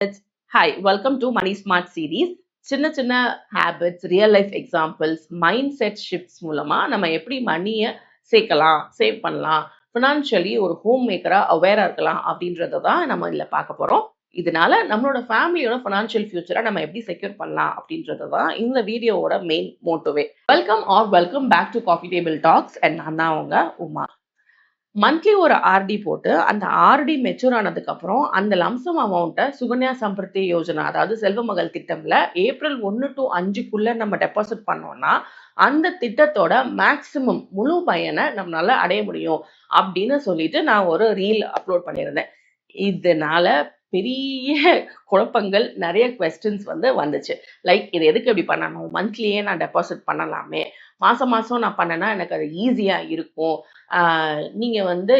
Hi, welcome to Money Smart series. சின்ன சின்ன habits, real life examples, mind set shifts மூலமா நம்ம எப்படி மணியை சேர்க்கலாம், சேவ் பண்ணலாம், ஃபினான்ஷியலி ஒரு ஹோம் மேக்கரா அவேரா இருக்கலாம் அப்படின்றத தான் நம்ம இதில் பார்க்க போறோம். இதனால நம்மளோட ஃபேமிலியோட ஃபினான்ஷியல் ஃபியூச்சரை நம்ம எப்படி செக்யூர் பண்ணலாம் அப்படின்றது தான் இந்த வீடியோவோட main motto. Welcome back to coffee table talks and நான் தான் உங்க உமா. மந்த்லி ஒரு ஆர்டி போட்டு அந்த ஆர்டி மெச்சூர் ஆனதுக்கு அப்புறம் அந்த லம்சம் அமௌண்ட்டை சுகன்யா சம்பிருத்தி யோஜனா, அதாவது செல்வ மகள் திட்டம்ல April 1 to 5 நம்ம டெபாசிட் பண்ணோம்னா அந்த திட்டத்தோட மேக்சிமம் முழு பயனை நம்மளால அடைய முடியும் அப்படின்னு சொல்லிட்டு நான் ஒரு ரீல் அப்லோட் பண்ணியிருந்தேன். இதனால பெரிய குழப்பங்கள், நிறைய கொஸ்டின்ஸ் வந்துச்சு. லைக் இது எதுக்கு இப்படி பண்ணணும், மந்த்லியே நான் டெபாசிட் பண்ணலாமே, மாசம் நான் பண்ணனா எனக்கு அது ஈஸியா இருக்கும். நீங்க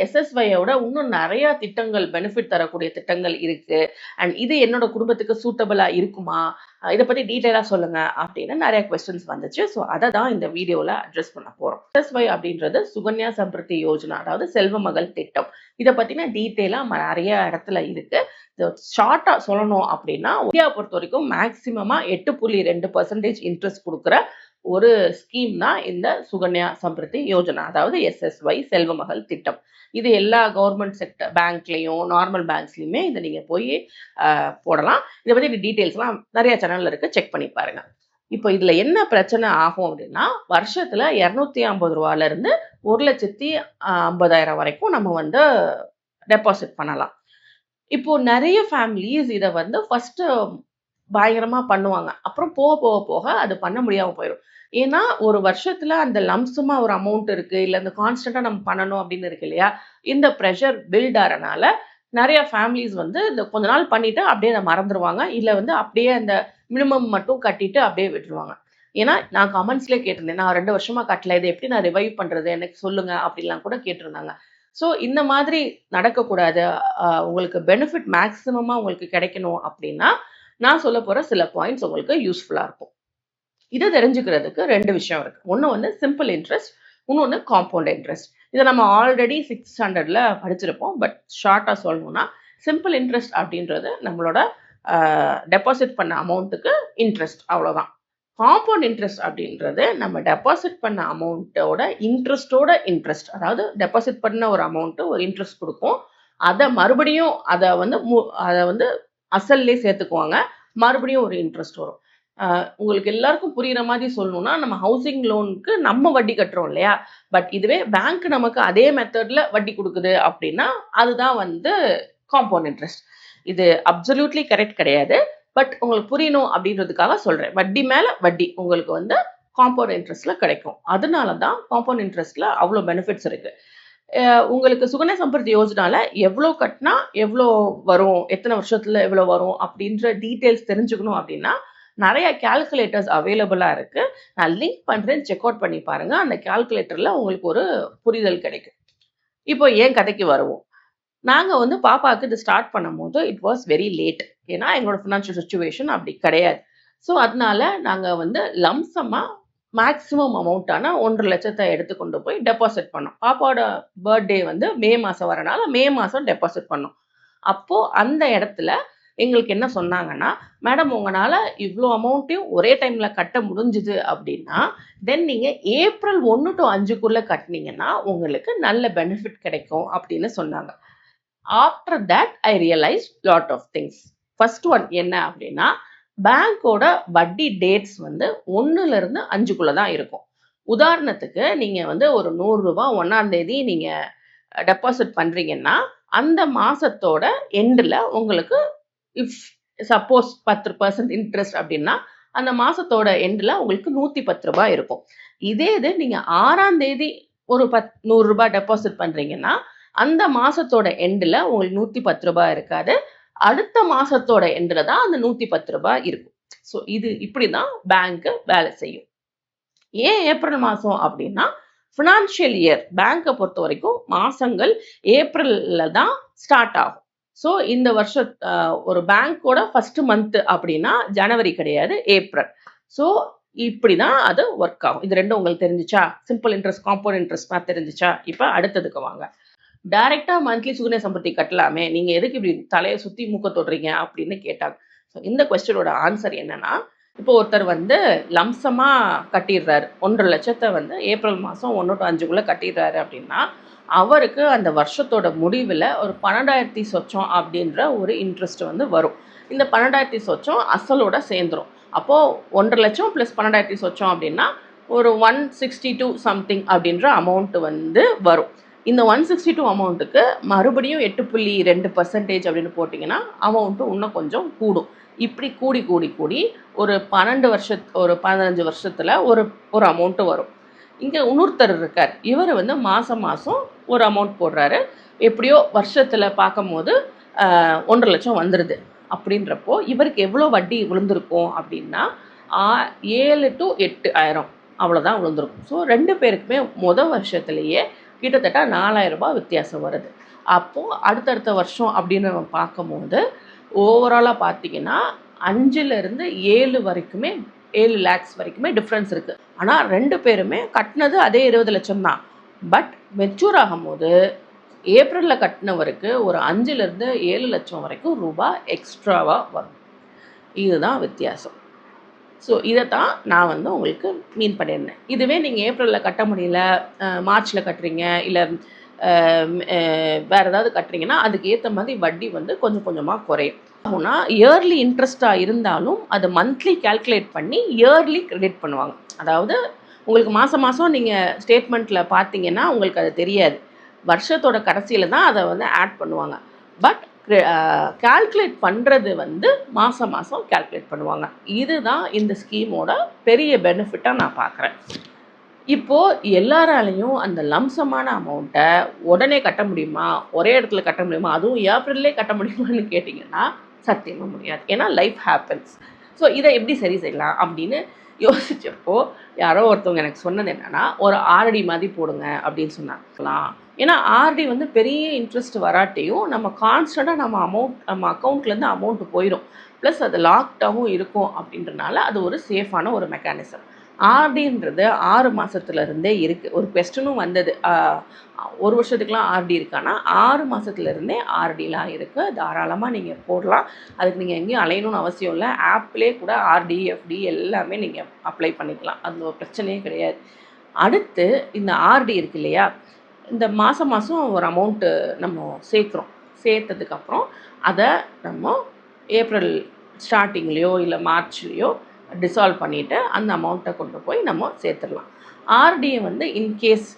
எஸ்எஸ்ஒயோட இன்னும் நிறைய திட்டங்கள், பெனிஃபிட் தரக்கூடிய திட்டங்கள் இருக்கு, அண்ட் இது என்னோட குடும்பத்துக்கு சூட்டபிளா இருக்குமா, இதை பத்தி டீட்டெயிலா சொல்லுங்க அப்படின்னு நிறைய கொஸ்டின்ஸ் வந்துச்சு. ஸோ அதை தான் இந்த வீடியோல அட்ரஸ் பண்ண போறோம். எஸ்எஸ்ஒய் அப்படின்றது சுகன்யா சம்பிருத்தி யோஜனா, அதாவது செல்வ மகள் திட்டம். இதை பத்தின டீட்டெயிலா நிறைய இடத்துல இருக்கு. ஷார்ட்டா சொல்லணும் அப்படின்னா, இந்தியா பொறுத்த வரைக்கும் மேக்சிமமா 8.2% இன்ட்ரெஸ்ட் கொடுக்குற ஒரு ஸ்கீம் தான் இந்த சுகன்யா சம்பிருத்தி யோஜனா, அதாவது எஸ்எஸ்ஒய் செல்வ மகள் திட்டம். இது எல்லா கவர்மெண்ட் செக்டர் பேங்க்லயும் நார்மல் பேங்க்ஸ்லயுமே இதை நீங்க போய் போடலாம். இதை பத்தி டீட்டெயில்ஸ்லாம் நிறைய சேனல்ல இருக்கு, செக் பண்ணி பாருங்க. இப்போ இதுல என்ன பிரச்சனை ஆகும் அப்படின்னா, வருஷத்துல 250 ரூபாயில இருந்து 1,50,000 வரைக்கும் நம்ம டெபாசிட் பண்ணலாம். இப்போ நிறைய ஃபேமிலிஸ் இதை ஃபர்ஸ்ட் பயங்கரமா பண்ணுவாங்க, அப்புறம் போக அது பண்ண முடியாம போயிடும். ஏன்னா ஒரு வருஷத்துல அந்த லம்சமா ஒரு அமௌண்ட் இருக்கு, இல்ல இந்த கான்ஸ்டன்டா நம்ம பண்ணணும் அப்படின்னு இருக்கு இல்லையா, இந்த ப்ரெஷர் பில்ட் ஆறனால நிறைய ஃபேமிலிஸ் இந்த கொஞ்ச நாள் பண்ணிட்டு அப்படியே அதை மறந்துடுவாங்க, இல்ல அப்படியே அந்த மினிமம் மட்டும் கட்டிட்டு அப்படியே விட்டுருவாங்க. ஏன்னா நான் கமெண்ட்ஸ்லேயே கேட்டிருந்தேன், நான் 2 வருஷமா கட்டல, இதை எப்படி நான் ரிவைவ் பண்றது எனக்கு சொல்லுங்க அப்படிலாம் கூட கேட்டிருந்தாங்க. ஸோ இந்த மாதிரி நடக்கக்கூடாது, உங்களுக்கு பெனிஃபிட் மேக்சிமமா உங்களுக்கு கிடைக்கணும் அப்படின்னா நான் சொல்ல போற சில பாயிண்ட்ஸ் உங்களுக்கு யூஸ்ஃபுல்லா இருக்கும். இதை தெரிஞ்சுக்கிறதுக்கு 2 விஷயம் இருக்கு. ஒன்று சிம்பிள் இன்ட்ரெஸ்ட், இன்னொன்று காம்பவுண்ட் இன்ட்ரெஸ்ட். இதை நம்ம ஆல்ரெடி 6th ஸ்டாண்டர்ட்ல படிச்சிருப்போம். பட் ஷார்ட்டா சொல்லணும்னா, சிம்பிள் இன்ட்ரெஸ்ட் அப்படின்றது நம்மளோட டெபாசிட் பண்ண அமௌண்ட்டுக்கு இன்ட்ரெஸ்ட், அவ்வளோதான். காம்பவுண்ட் இன்ட்ரெஸ்ட் அப்படின்றது நம்ம டெபாசிட் பண்ண அமௌண்ட்டோட இன்ட்ரெஸ்ட், அதாவது டெபாசிட் பண்ண ஒரு அமௌண்ட் ஒரு இன்ட்ரெஸ்ட் கொடுக்கும், அதை மறுபடியும் அதை அசல்லே சேர்த்துக்குவாங்க, மறுபடியும் ஒரு இன்ட்ரெஸ்ட் வரும். உங்களுக்கு எல்லாருக்கும் புரியுற மாதிரி சொல்லணும்னா, நம்ம ஹவுசிங் லோனுக்கு நம்ம வட்டி கட்டுறோம் இல்லையா, பட் இதுவே பேங்க் நமக்கு அதே மெத்தட்ல வட்டி கொடுக்குது அப்படின்னா அதுதான் காம்பவுண்ட் இன்ட்ரெஸ்ட். இது அப்சல்யூட்லி கரெக்ட் கிடையாது, பட் உங்களுக்கு புரியணும் அப்படின்றதுக்காக சொல்றேன். வட்டி மேல வட்டி உங்களுக்கு காம்பவுண்ட் இன்ட்ரெஸ்ட்ல கிடைக்கும். அதனாலதான் காம்பவுண்ட் இன்ட்ரெஸ்ட்ல அவ்வளோ பெனிஃபிட்ஸ் இருக்கு. உங்களுக்கு சுகன்யா சம்பிருத்தி யோஜனால எவ்வளோ கட்டினா எவ்வளோ வரும், எத்தனை வருஷத்துல எவ்வளோ வரும் அப்படின்ற டீட்டெயில்ஸ் தெரிஞ்சுக்கணும் அப்படின்னா நிறைய கால்குலேட்டர்ஸ் அவைலபிளா இருக்கு. நான் லிங்க் பண்றேன், செக் அவுட் பண்ணி பாருங்க. அந்த கால்குலேட்டர்ல உங்களுக்கு ஒரு புரிதல் கிடைக்கும். இப்போ ஏன் கதைக்கு வருவோம். நாங்க பாப்பாவுக்கு இது ஸ்டார்ட் பண்ணும்போது இட் வாஸ் வெரி லேட். ஏன்னா எங்களோட ஃபினான்ஷியல் சுச்சுவேஷன் அப்படி கிடையாது. ஸோ அதனால நாங்க லம்சமா மேக்ஸிமம் அமௌண்ட்டான 1.5 லட்சத்தை எடுத்து கொண்டு போய் டெபாசிட் பண்ணோம். பாப்பாவோட பர்த்டே மே மாசம் வரனால மே மாசம் டெபாசிட் பண்ணோம். அப்போ அந்த இடத்துல எங்களுக்கு என்ன சொன்னாங்கன்னா, மேடம் உங்களால இவ்வளோ அமௌண்ட்டையும் ஒரே டைம்ல கட்ட முடிஞ்சுது அப்படின்னா தென் நீங்க April 1 to 5 கட்டினீங்கன்னா உங்களுக்கு நல்ல பெனிஃபிட் கிடைக்கும் அப்படின்னு சொன்னாங்க. After that I realise lot of things. First one என்ன அப்படின்னா, பேங்கோட வட்டி டேட்ஸ் 1 இருந்து 5 தான் இருக்கும். உதாரணத்துக்கு நீங்க ஒரு 100 ரூபாய் 1ஆம் தேதி நீங்க டெபாசிட் பண்றீங்கன்னா அந்த மாசத்தோட எண்டில் உங்களுக்கு இஃப் சப்போஸ் 10% இன்ட்ரெஸ்ட் அப்படின்னா அந்த மாசத்தோட எண்டில் உங்களுக்கு 110 ரூபாய் இருக்கும். இதே இது நீங்க 6ஆம் தேதி ஒரு 100 ரூபாய் டெபாசிட் பண்றீங்கன்னா அந்த மாசத்தோட எண்டில் உங்களுக்கு 110 ரூபாய் இருக்காது, அடுத்த மாசத்தோட எண்டில் தான் அந்த 110 ரூபாய் இருக்கும். ஸோ இது இப்படிதான் பேங்க் வேலை செய்யும். ஏன் ஏப்ரல் மாசம் அப்படின்னா, ஃபினான்ஷியல் இயர் பேங்கை பொறுத்த வரைக்கும் மாசங்கள் ஏப்ரல்ல தான் ஸ்டார்ட் ஆகும். ஸோ இந்த வருஷம் ஒரு பேங்கோட ஃபர்ஸ்ட் மந்த் அப்படின்னா ஜனவரி கிடையாது, ஏப்ரல். ஸோ இப்படிதான் அது ஒர்க் ஆகும். இது ரெண்டும் உங்களுக்கு தெரிஞ்சிச்சா? சிம்பிள் இன்ட்ரெஸ்ட், காம்பவுண்ட் இன்ட்ரெஸ்ட் தெரிஞ்சிச்சா? இப்போ அடுத்ததுக்கு வாங்க. டைரக்டா மந்த்லி சுகன்யா சம்பத்தி கட்டலாமே, நீங்க எதுக்கு இப்படி தலையை சுத்தி மூக்க தொடுறீங்க அப்படின்னு கேட்டாங்க. ஸோ இந்த கொஸ்டினோட ஆன்சர் என்னன்னா, இப்போ ஒருத்தர் வந்து லம்சமா கட்டிடுறாரு, 1,50,000 வந்து ஏப்ரல் மாதம் 1 to 5க்குள்ளே கட்டிடுறாரு அப்படின்னா, அவருக்கு அந்த வருஷத்தோட முடிவில் ஒரு 12,000 சொச்சம் அப்படின்ற ஒரு இன்ட்ரெஸ்ட் வந்து வரும். இந்த 12,000 சொச்சம் அசலோட சேர்ந்துரும். அப்போது 1,50,000 ப்ளஸ் 12,000 சொச்சம் அப்படின்னா ஒரு 162 சம்திங் அப்படின்ற அமௌண்ட் வந்து வரும். இந்த 162 அமௌண்ட்டுக்கு மறுபடியும் 8.2% அப்படின்னு போட்டிங்கன்னா அமௌண்ட்டு இன்னும் கொஞ்சம் கூடும். இப்படி கூடி கூடி கூடி ஒரு 15 வருஷத்தில் ஒரு அமௌண்ட்டு வரும். இங்கே இன்னொருத்தர் இருக்கார், இவர் வந்து மாதம் ஒரு அமௌண்ட் போடுறாரு. எப்படியோ வருஷத்தில் பார்க்கும்போது 1,50,000 வந்துடுது. அப்படின்றப்போ இவருக்கு எவ்வளோ வட்டி விழுந்திருக்கும் அப்படின்னா 7 to 8,000 அவ்வளோதான் விழுந்திருக்கும். ஸோ 2 பேருக்குமே வருஷத்துலேயே கிட்டத்தட்ட 4,000 ரூபாய் வித்தியாசம் வருது. அப்போது அடுத்தடுத்த வருஷம் அப்படின்னு நம்ம பார்க்கும்போது ஓவராலாக பார்த்தீங்கன்னா 5லேருந்து 7 வரைக்குமே 7 லேக்ஸ் வரைக்குமே டிஃப்ரென்ஸ் இருக்குது. ஆனால் 2 பேருமே கட்டினது அதே 20 லட்சம் தான். பட் மெச்சூர் ஆகும்போது ஏப்ரலில் கட்டினவருக்கு ஒரு 5லேருந்து 7 லட்சம் வரைக்கும் ரூபாய் எக்ஸ்ட்ராவாக வரும். இதுதான் வித்தியாசம். ஸோ இதை தான் நான் வந்து உங்களுக்கு மீன் பண்ணியிருந்தேன். இதுவே நீங்கள் ஏப்ரலில் கட்ட முடியல, மார்ச்சில் கட்டுறீங்க, இல்லை வேறு ஏதாவது கட்டுறீங்கன்னா அதுக்கு ஏற்ற மாதிரி வட்டி வந்து கொஞ்சம் கொஞ்சமாக குறையும். ஆகுனா இயர்லி இன்ட்ரெஸ்ட்டாக இருந்தாலும் அதை மந்த்லி கேல்குலேட் பண்ணி இயர்லி கிரெடிட் பண்ணுவாங்க. அதாவது உங்களுக்கு மாதம் நீங்கள் ஸ்டேட்மெண்ட்டில் பார்த்தீங்கன்னா உங்களுக்கு அது தெரியாது. வருஷத்தோட கடைசியில் தான் அதை வந்து ஆட் பண்ணுவாங்க. பட் கால்குலேட் பண்ணுறது வந்து மாதம் கால்குலேட் பண்ணுவாங்க. இதுதான் இந்த ஸ்கீமோட பெரிய பெனிஃபிட்டாக நான் பார்க்குறேன். இப்போது எல்லாராலையும் அந்த லம்சமான அமௌண்ட்டை உடனே கட்ட முடியுமா, ஒரே இடத்துல கட்ட முடியுமா, அதுவும் ஏப்ரல்லே கட்ட முடியுமான்னு கேட்டிங்கன்னா சத்தியமாக முடியாது. ஏன்னா லைஃப் ஹேப்பன்ஸ். ஸோ இதை எப்படி சரி செய்யலாம் அப்படின்னு யோசித்தப்போ யாரோ ஒருத்தவங்க எனக்கு சொன்னது என்னென்னா, ஒரு ஆர்டி மாதிரி போடுங்க அப்படின்னு சொன்னாங்கலாம். ஏன்னா ஆர்டி வந்து பெரிய இன்ட்ரெஸ்ட் வராட்டியும் நம்ம கான்ஸ்டண்ட்டாக நம்ம அக்கௌண்ட்லேருந்து அமௌண்ட்டு போயிடும். ப்ளஸ் அது லாக்டாகவும் இருக்கும். அப்படின்றனால அது ஒரு சேஃபான ஒரு மெக்கானிசம். ஆர்டின்றது 6 மாதத்துலேருந்தே இருக்குது. ஒரு கொஸ்டினும் வந்தது, 1 வருஷத்துக்குலாம் ஆர்டி இருக்கானா? 6 மாதத்துலேருந்தே ஆர்டிலாம் இருக்குது. தாராளமாக நீங்கள் போடலாம். அதுக்கு நீங்கள் எங்கேயும் அலையணும்னு அவசியம் இல்லை. ஆப்லேயே கூட ஆர்டி, எஃப்டி எல்லாமே நீங்கள் அப்ளை பண்ணிக்கலாம். அது ஒரு பிரச்சனையே கிடையாது. அடுத்து இந்த ஆர்டி இருக்கு இல்லையா, இந்த மாதம் ஒரு அமௌண்ட்டு நம்ம சேர்க்குறோம். சேர்த்ததுக்கப்புறம் அதை நம்ம ஏப்ரல் ஸ்டார்டிங்லேயோ இல்லை மார்ச்லேயோ டிசால்வ் பண்ணிவிட்டு அந்த அமௌண்ட்டை கொண்டு போய் நம்ம சேர்த்துடலாம். ஆர்டியை வந்து இன்கேஸ்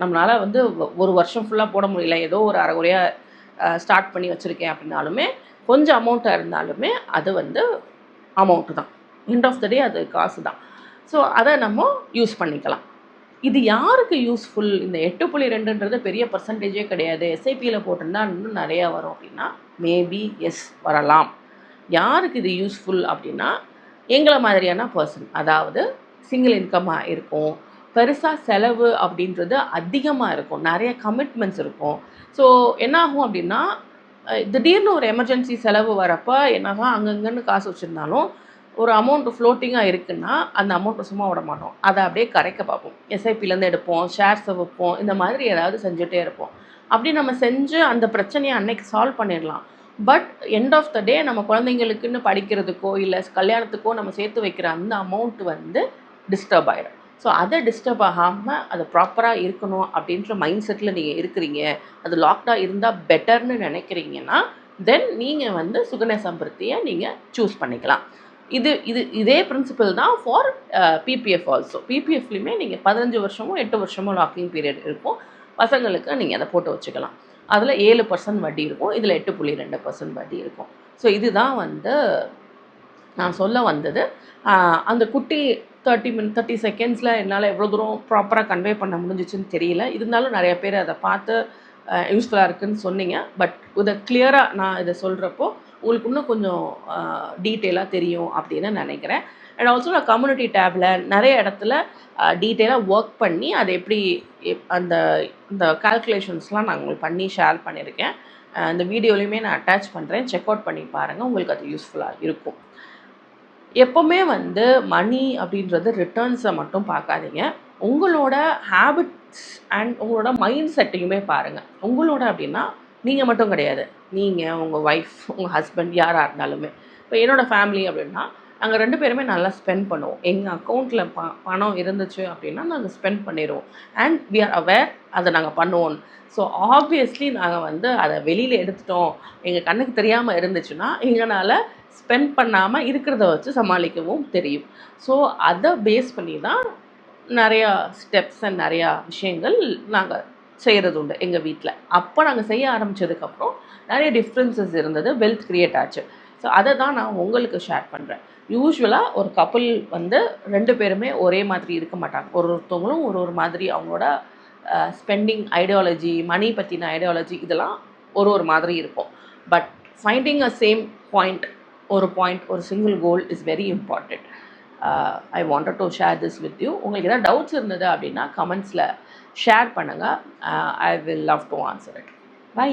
நம்மளால் வந்து 1 வருஷம் ஃபுல்லாக போட முடியல, ஏதோ ஒரு அரைகுறையாக ஸ்டார்ட் பண்ணி வச்சுருக்கேன் அப்படின்னாலுமே கொஞ்சம் அமௌண்ட்டாக இருந்தாலுமே அது வந்து அமௌண்ட்டு தான். எண்ட் ஆஃப் த டே அது காசு தான். ஸோ அதை நம்ம யூஸ் பண்ணிக்கலாம். இது யாருக்கு யூஸ்ஃபுல்? இந்த 8.2ன்றது பெரிய பர்சன்டேஜே கிடையாது. எஸ்ஐபியில் போட்டிருந்தா இன்னும் நிறையா வரும் அப்படின்னா மேபி எஸ் வரலாம். யாருக்கு இது யூஸ்ஃபுல் அப்படின்னா எங்களை மாதிரியான பர்சன், அதாவது சிங்கிள் இன்கமாக இருக்கும், பெருசாக செலவு அப்படின்றது அதிகமாக இருக்கும், நிறைய கமிட்மெண்ட்ஸ் இருக்கும். ஸோ என்னாகும் அப்படின்னா திடீர்னு ஒரு எமர்ஜென்சி செலவு வரப்போ என்ன தான் அங்கங்கன்னு காசு வச்சுருந்தாலும் ஒரு அமௌண்ட்டு ஃப்ளோட்டிங்காக இருக்குன்னா அந்த அமௌண்ட்டை சும்மா விட மாட்டோம். அதை அப்படியே கரைக்க பார்ப்போம். எஸ்ஐபிலேருந்து எடுப்போம், ஷேர்ஸை வைப்போம், இந்த மாதிரி ஏதாவது செஞ்சுட்டே இருப்போம். அப்படி நம்ம செஞ்சு அந்த பிரச்சனையை அன்னைக்கு சால்வ் பண்ணிடலாம். பட் எண்ட் ஆஃப் த டே நம்ம குழந்தைங்களுக்குன்னு படிக்கிறதுக்கோ இல்லை கல்யாணத்துக்கோ நம்ம சேர்த்து வைக்கிற அந்த அமௌண்ட்டு வந்து டிஸ்டர்ப் ஆகிடும். ஸோ அதை டிஸ்டர்ப் ஆகாமல் அது ப்ராப்பராக இருக்கணும் அப்படின்ற மைண்ட் செட்டில் நீங்கள் இருக்கிறீங்க, அது லாக்டாக இருந்தால் பெட்டர்னு நினைக்கிறீங்கன்னா தென் நீங்கள் வந்து சுகன்யா சம்பிரதியை நீங்கள் சூஸ் பண்ணிக்கலாம். இதே பிரின்சிபல் தான் ஃபார் பிபிஎஃப் ஆல்சோ. பிபிஎஃப்லையுமே நீங்கள் 15 வருஷமோ 8 வருஷமோ லாக்கிங் பீரியட் இருக்கும். பசங்களுக்கு நீங்கள் அதை போட்டு வச்சுக்கலாம். அதில் 7% வட்டி இருக்கும், இதில் 8.2% வட்டி இருக்கும். ஸோ இதுதான் வந்து நான் சொல்ல வந்தது. அந்த குட்டி 30 செகண்ட்ஸில் என்னால் எவ்வளோ தூரம் ப்ராப்பராக கன்வே பண்ண முடிஞ்சிச்சுன்னு தெரியல. இருந்தாலும் நிறைய பேர் அதை பார்த்து யூஸ்ஃபுல்லாக இருக்குதுன்னு சொன்னீங்க. பட் இதை கிளியராக நான் இதை சொல்கிறப்போ உங்களுக்கு இன்னும் கொஞ்சம் டீட்டெயிலாக தெரியும் அப்படின்னு நினைக்கிறேன். அண்ட் ஆல்சோ நான் கம்யூனிட்டி டேப்பில் நிறைய இடத்துல டீட்டெயிலாக ஒர்க் பண்ணி அதை எப்படி இந்த கால்குலேஷன்ஸ்லாம் நான் உங்களுக்கு பண்ணி ஷேர் பண்ணியிருக்கேன். இந்த வீடியோலையுமே நான் அட்டாச் பண்ணுறேன், செக் அவுட் பண்ணி பாருங்கள், உங்களுக்கு அது யூஸ்ஃபுல்லாக இருக்கும். எப்போவுமே வந்து மணி அப்படின்றது ரிட்டர்ன்ஸை மட்டும் பார்க்காதீங்க, உங்களோட ஹேபிட்ஸ் அண்ட் உங்களோட மைண்ட் செட்டையுமே பாருங்கள். உங்களோட அப்படின்னா நீங்கள் மட்டும் கிடையாது, நீங்கள், உங்கள் ஒய்ஃப், உங்கள் ஹஸ்பண்ட், யாராக இருந்தாலுமே. இப்போ என்னோடய ஃபேமிலி அப்படின்னா நாங்கள் 2 பேருமே நல்லா ஸ்பெண்ட் பண்ணுவோம். எங்கள் அக்கௌண்ட்டில் பணம் இருந்துச்சு அப்படின்னா நாங்கள் ஸ்பெண்ட் பண்ணிடுவோம். அண்ட் வி ஆர் அவேர் அதை நாங்கள் பண்ணுவோம். ஸோ ஆப்வியஸ்லி நாங்கள் வந்து அதை வெளியில் எடுத்துட்டோம், எங்கள் கண்ணுக்கு தெரியாமல் இருந்துச்சுன்னா எங்களால் ஸ்பெண்ட் பண்ணாமல் இருக்கிறத வச்சு சமாளிக்கவும் தெரியும். ஸோ அதை பேஸ் பண்ணி தான் நிறையா ஸ்டெப்ஸ் அண்ட் நிறையா விஷயங்கள் நாங்கள் செய்கிறது உண்டு எங்கள் வீட்டில். அப்போ நாங்கள் செய்ய ஆரம்பித்ததுக்கப்புறம் நிறைய டிஃப்ரென்சஸ் இருந்தது, வெல்த் க்ரியேட் ஆச்சு. ஸோ அதை தான் நான் உங்களுக்கு ஷேர் பண்ணுறேன். யூஸ்வலாக ஒரு கப்புள் வந்து 2 பேருமே ஒரே மாதிரி இருக்க மாட்டாங்க. ஒருத்தவங்களும் ஒரு ஒரு மாதிரி அவங்களோட ஸ்பெண்டிங் ஐடியாலஜி, மணி பற்றின ஐடியாலஜி இதெல்லாம் ஒரு மாதிரி இருக்கும். But finding a same point, ஒரு single goal is very important. I wanted to share this with you. உங்களுக்கு ஏதாவது டவுட்ஸ் இருந்தது அப்படின்னா கமெண்ட்ஸில் ஷேர் பண்ணுங்கள். I will love to answer it. By.